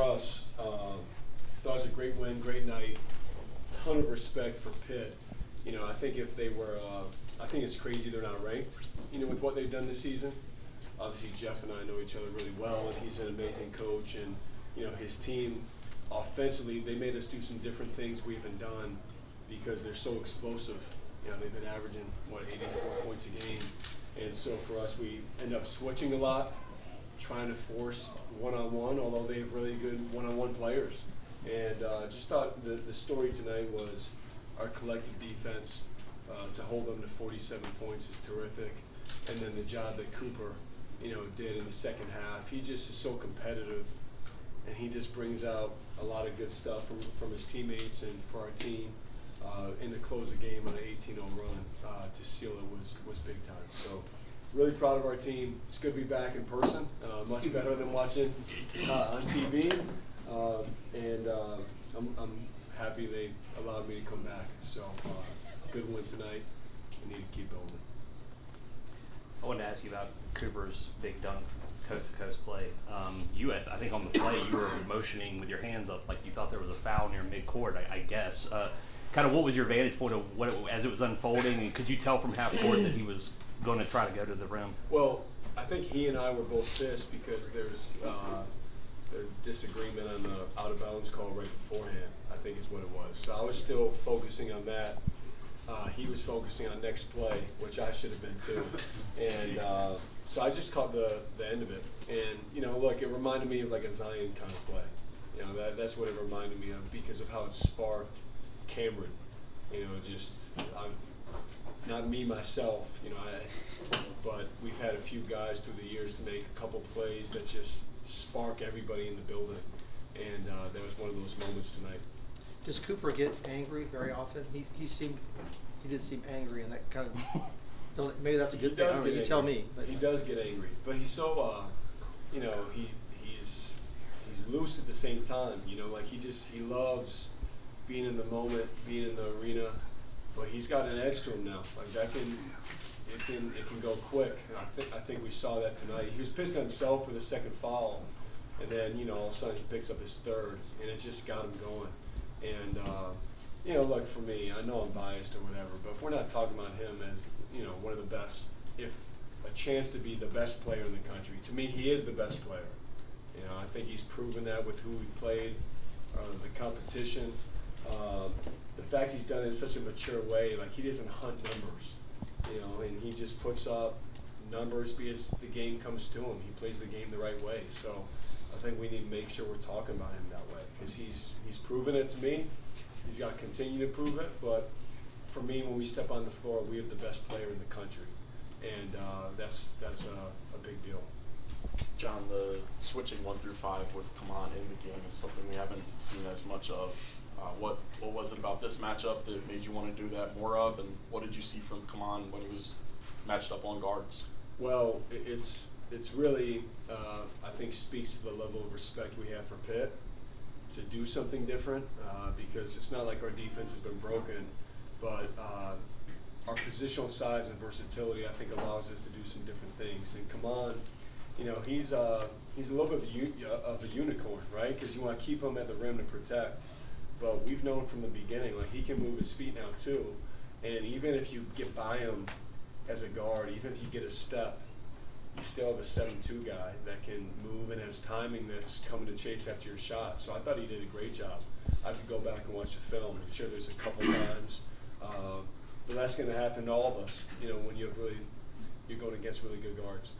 us, thought it was a great win, great night. Ton of respect for Pitt. You know, I think if they were, I think it's crazy they're not ranked, you know, with what they've done this season. Obviously, Jeff and I know each other really well, and he's an amazing coach. And, you know, his team, offensively, they made us do some different things we haven't done because they're so explosive. You know, they've been averaging, 84 points a game. And so for us, we end up switching a lot, trying to force one-on-one, although they have really good one-on-one players. And just thought the story tonight was our collective defense. To hold them to 47 points is terrific. And then the job that Cooper, you know, did in the second half. He just is so competitive, and he just brings out a lot of good stuff from his teammates and for our team. In the close of the game on an 18-0 run to seal it was big time. So really proud of our team. It's good to be back in person, much better than watching on TV. I'm happy they allowed me to come back. So good win tonight. We need to keep building. I wanted to ask you about Cooper's big dunk, coast-to-coast play. I think on the play, you were motioning with your hands up like you thought there was a foul near midcourt, I guess. Kind of what was your vantage point of as it was unfolding, and could you tell from half court that he was going to try to go to the rim? Well, I think he and I were both pissed because there's disagreement on the out-of-bounds call right beforehand, I think is what it was. So I was still focusing on that. He was focusing on next play, which I should have been too. And so I just caught the end of it. And, you know, look, it reminded me of like a Zion kind of play. You know, that's what it reminded me of because of how it sparked Cameron. You know, just, not me myself, you know, but we've had a few guys through the years to make a couple plays that just spark everybody in the building. And that was one of those moments tonight. Does Cooper get angry very often? He did seem angry, and that kind of maybe that's a good thing. I don't know, you tell me. But he does get angry, but he's so you know, he's loose at the same time. You know, like he loves being in the moment, being in the arena. But he's got an edge to him now. Like it can go quick. And I think we saw that tonight. He was pissed at himself for the second foul, and then, you know, all of a sudden he picks up his third, and it just got him going. And, you know, look, for me, I know I'm biased or whatever, but if we're not talking about him as, you know, one of the best, if a chance to be the best player in the country, to me, he is the best player. You know, I think he's proven that with who he played, the competition. The fact he's done it in such a mature way, like he doesn't hunt numbers, you know, and he just puts up numbers because the game comes to him. He plays the game the right way. So I think we need to make sure we're talking about him that way because he's proven it to me. He's got to continue to prove it. But for me, when we step on the floor, we have the best player in the country, and that's a big deal. John, the switching 1 through 5 with Kaman in the game is something we haven't seen as much of. What was it about this matchup that made you want to do that more of, and what did you see from Kaman when he was matched up on guards? Well, it's really, I think, speaks to the level of respect we have for Pitt to do something different because it's not like our defense has been broken, but our positional size and versatility, I think, allows us to do some different things. And Kaman, you know, he's a little bit of a unicorn, right? Because you want to keep him at the rim to protect. But we've known from the beginning, like he can move his feet now too. And even if you get by him as a guard, even if you get a step, you still have a 7'2" guy that can move and has timing that's coming to chase after your shot. So I thought he did a great job. I have to go back and watch the film. I'm sure there's a couple times. But that's going to happen to all of us, you know, when you're going against really good guards.